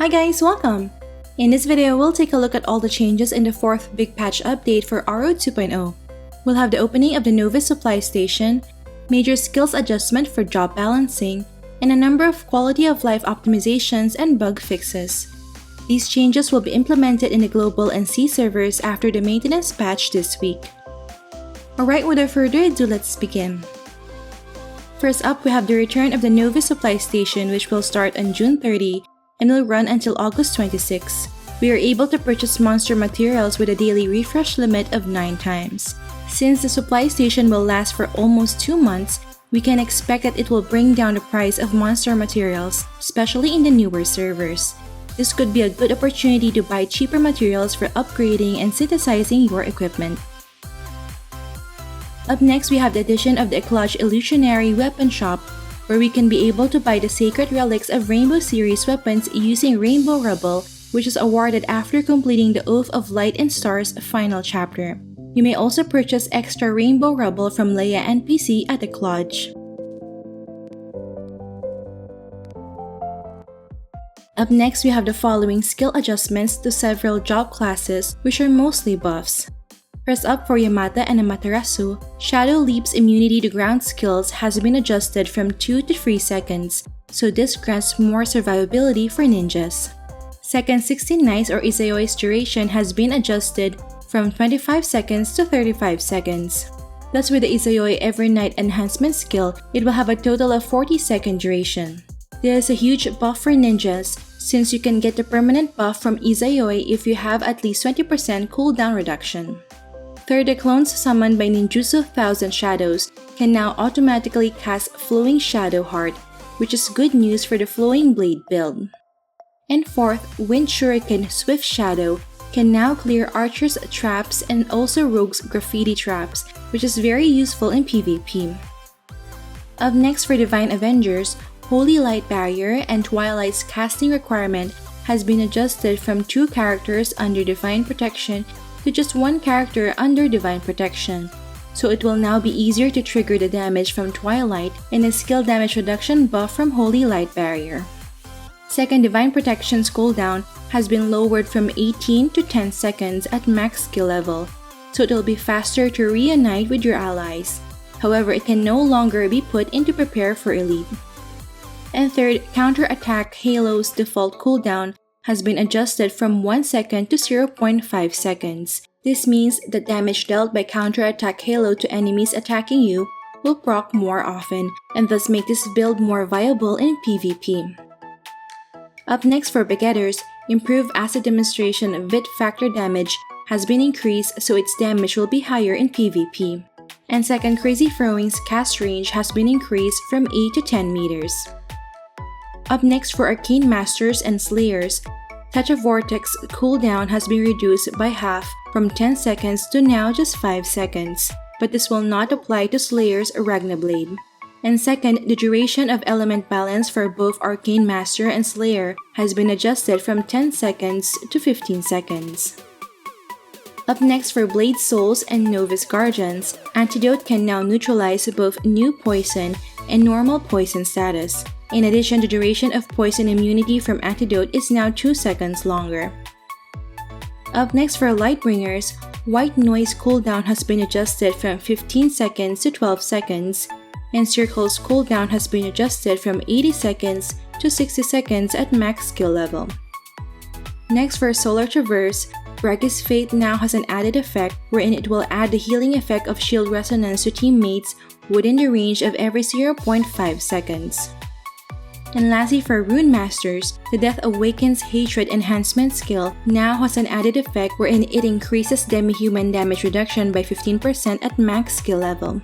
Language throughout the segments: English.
Hi guys, welcome! In this video, we'll take a look at all the changes in the 4th big patch update for RO 2.0. We'll have the opening of the Novice Supply Station, major skills adjustment for job balancing, and a number of quality of life optimizations and bug fixes. These changes will be implemented in the global and C servers after the maintenance patch this week. Alright, without further ado, let's begin. First up, we have the return of the Novice Supply Station, which will start on June 30 and will run until August 26. We are able to purchase monster materials with a daily refresh limit of 9 times. Since the supply station will last for almost 2 months, we can expect that it will bring down the price of monster materials, especially in the newer servers. This could be a good opportunity to buy cheaper materials for upgrading and synthesizing your equipment. Up next, we have the addition of the Eclogue Illusionary Weapon Shop, where we can be able to buy the sacred relics of Rainbow series weapons using Rainbow Rubble, which is awarded after completing the Oath of Light and Stars final chapter. You may also purchase extra Rainbow Rubble from Leia NPC at Eclogue. Up next, we have the following skill adjustments to several job classes, which are mostly buffs. First up, for Yamata and Amaterasu, Shadow Leap's immunity to ground skills has been adjusted from 2 to 3 seconds, so this grants more survivability for ninjas. Second, 16 Nights or Izayoi's duration has been adjusted from 25 seconds to 35 seconds. Thus, with the Izayoi Every Night enhancement skill, it will have a total of 40-second duration. This is a huge buff for ninjas, since you can get the permanent buff from Izayoi if you have at least 20% cooldown reduction. Third, the clones summoned by Ninjutsu Thousand Shadows can now automatically cast Flowing Shadow Heart, which is good news for the Flowing Blade build. And fourth, Wind Shuriken Swift Shadow can now clear archers' traps and also rogues' graffiti traps, which is very useful in PvP. Up next, for Divine Avengers, Holy Light Barrier and Twilight's casting requirement has been adjusted from 2 characters under Divine Protection to just 1 character under Divine Protection, so it will now be easier to trigger the damage from Twilight and a skill damage reduction buff from Holy Light Barrier. Second, Divine Protection's cooldown has been lowered from 18 to 10 seconds at max skill level, so it will be faster to reunite with your allies. However, it can no longer be put into Prepare for Elite. And third, Counter-Attack Halo's default cooldown has been adjusted from 1 second to 0.5 seconds. This means that damage dealt by Counter-Attack Halo to enemies attacking you will proc more often, and thus make this build more viable in PvP. Up next, for Begetters, Improved Acid Demonstration Vit Factor damage has been increased, so its damage will be higher in PvP. And second, Crazy Throwing's cast range has been increased from 8 to 10 meters. Up next, for Arcane Masters and Slayers, Tetra Vortex cooldown has been reduced by half from 10 seconds to now just 5 seconds, but this will not apply to Slayer's Ragnablade. And second, the duration of element balance for both Arcane Master and Slayer has been adjusted from 10 seconds to 15 seconds. Up next, for Blade Souls and Novice Guardians, Antidote can now neutralize both new poison and normal poison status. In addition, the duration of poison immunity from Antidote is now 2 seconds longer. Up next, for Lightbringers, White Noise cooldown has been adjusted from 15 seconds to 12 seconds, and Circle's cooldown has been adjusted from 80 seconds to 60 seconds at max skill level. Next, for Solar Traverse, Bragi's Fate now has an added effect wherein it will add the healing effect of shield resonance to teammates within the range of every 0.5 seconds. And lastly, for Rune Masters, the Death Awakens Hatred enhancement skill now has an added effect wherein it increases demi-human damage reduction by 15% at max skill level.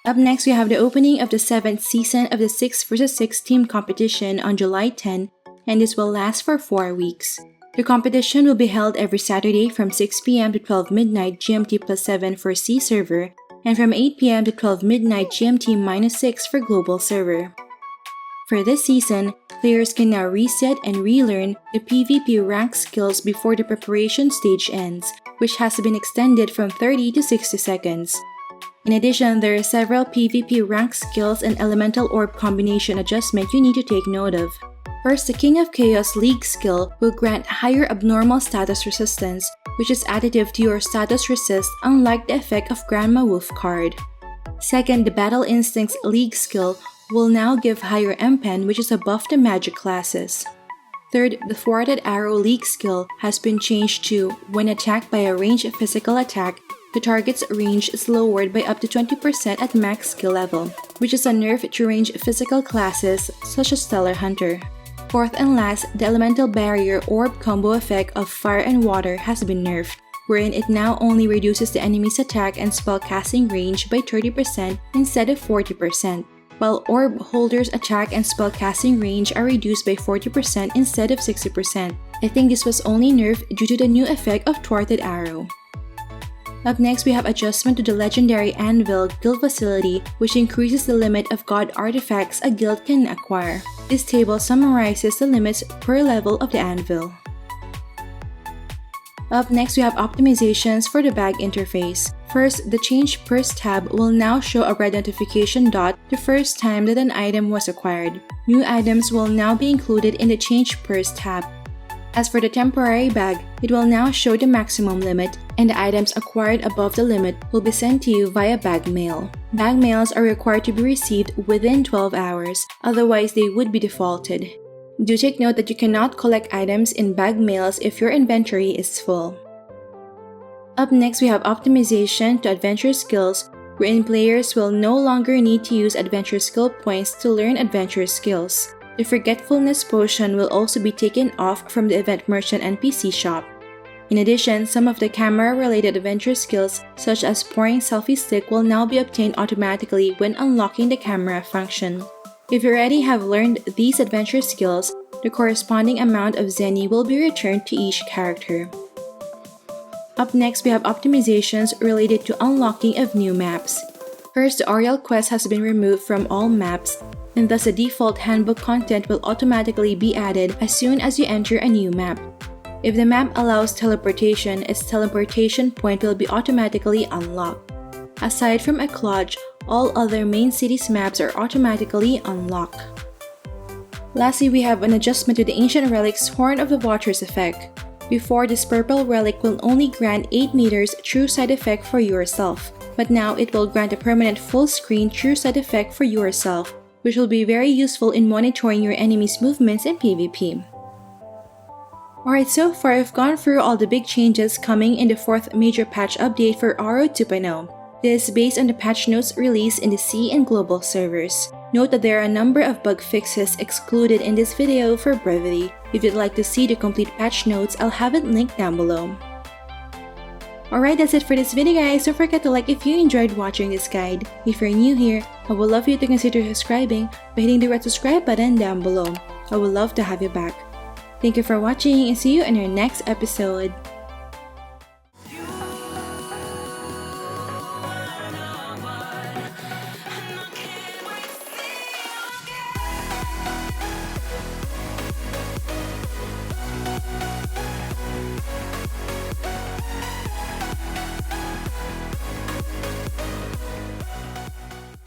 Up next, we have the opening of the 7th season of the 6 vs 6 team competition on July 10, and this will last for 4 weeks. The competition will be held every Saturday from 6 p.m. to 12 midnight GMT plus 7 for C server, and from 8 p.m. to 12 midnight GMT minus 6 for global server. For this season, players can now reset and relearn the PvP rank skills before the preparation stage ends, which has been extended from 30 to 60 seconds. In addition, there are several PvP rank skills and elemental orb combination adjustment you need to take note of. First, the King of Chaos League skill will grant higher abnormal status resistance, which is additive to your status resist unlike the effect of Grandma Wolf card. Second, the Battle Instincts League skill will now give higher MPen, which is a buff to magic classes. Third, the Thwarted Arrow League skill has been changed to, when attacked by a ranged physical attack, the target's range is lowered by up to 20% at max skill level, which is a nerf to ranged physical classes such as Stellar Hunter. Fourth and last, the Elemental Barrier Orb combo effect of Fire and Water has been nerfed, wherein it now only reduces the enemy's attack and spellcasting range by 30% instead of 40%, while Orb Holder's attack and spellcasting range are reduced by 40% instead of 60%. I think this was only nerfed due to the new effect of Thwarted Arrow. Up next, we have adjustment to the Legendary Anvil Guild Facility, which increases the limit of God artifacts a guild can acquire. This table summarizes the limits per level of the anvil. Up next, we have optimizations for the bag interface. First, the Change Purse tab will now show a red notification dot the first time that an item was acquired. New items will now be included in the Change Purse tab. As for the temporary bag, it will now show the maximum limit, and the items acquired above the limit will be sent to you via bag mail. Bag mails are required to be received within 12 hours, otherwise they would be defaulted. Do take note that you cannot collect items in bag mails if your inventory is full. Up next, we have optimization to adventure skills, wherein players will no longer need to use adventure skill points to learn adventure skills. The Forgetfulness potion will also be taken off from the Event Merchant NPC shop. In addition, some of the camera-related adventure skills, such as pouring selfie stick, will now be obtained automatically when unlocking the camera function. If you already have learned these adventure skills, the corresponding amount of Zenny will be returned to each character. Up next, we have optimizations related to unlocking of new maps. First, the Oriel quest has been removed from all maps, and thus the default handbook content will automatically be added as soon as you enter a new map. If the map allows teleportation, its teleportation point will be automatically unlocked. Aside from Eclodge, all other main cities maps are automatically unlocked. Lastly, we have an adjustment to the Ancient Relic's Horn of the Watchers effect. Before, this purple relic will only grant 8 meters true sight effect for yourself, but now it will grant a permanent full screen true sight effect for yourself, which will be very useful in monitoring your enemy's movements in PvP. Alright, so far I've gone through all the big changes coming in the 4th major patch update for RO 2.0. This is based on the patch notes released in the C and global servers. Note that there are a number of bug fixes excluded in this video for brevity. If you'd like to see the complete patch notes, I'll have it linked down below. Alright, that's it for this video guys. Don't forget to like if you enjoyed watching this guide. If you're new here, I would love you to consider subscribing by hitting the red subscribe button down below. I would love to have you back. Thank you for watching and see you in our next episode.